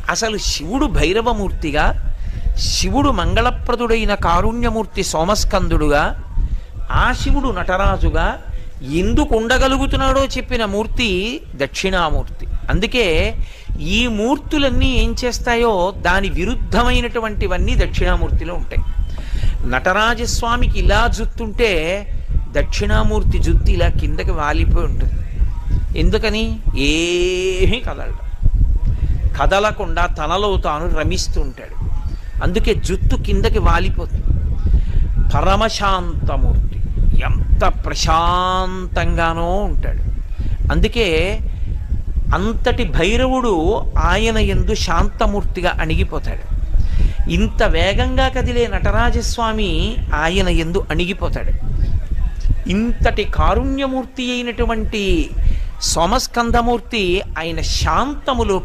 అసలు శివుడు భైరవమూర్తిగా, శివుడు మంగళప్రదుడైన కారుణ్యమూర్తి సోమస్కందుడుగా, ఆ శివుడు నటరాజుగా ఎందుకు ఉండగలుగుతున్నాడో చెప్పిన మూర్తి దక్షిణామూర్తి. అందుకే ఈ మూర్తులన్నీ ఏం చేస్తాయో దాని విరుద్ధమైనటువంటివన్నీ దక్షిణామూర్తిలో ఉంటాయి. నటరాజస్వామికి ఇలా జుత్తుంటే దక్షిణామూర్తి జుత్తు ఇలా కిందకి వాలిపోయి ఉంటుంది. ఎందుకని? ఏమీ కదలడం, కదలకుండా తనలో తాను రమిస్తూ ఉంటాడు. అందుకే జుత్తు కిందకి వాలిపోతుంది. పరమశాంతమూర్తి, ఎంత ప్రశాంతంగానో ఉంటాడు. అందుకే అంతటి భైరవుడు ఆయన యందు శాంతమూర్తిగా అణిగిపోతాడు. ఇంత వేగంగా కదిలే నటరాజస్వామి ఆయన యందు అణిగిపోతాడు. ఇంతటి కారుణ్యమూర్తి అయినటువంటి సోమస్కందమూర్తి ఆయన శాంతములో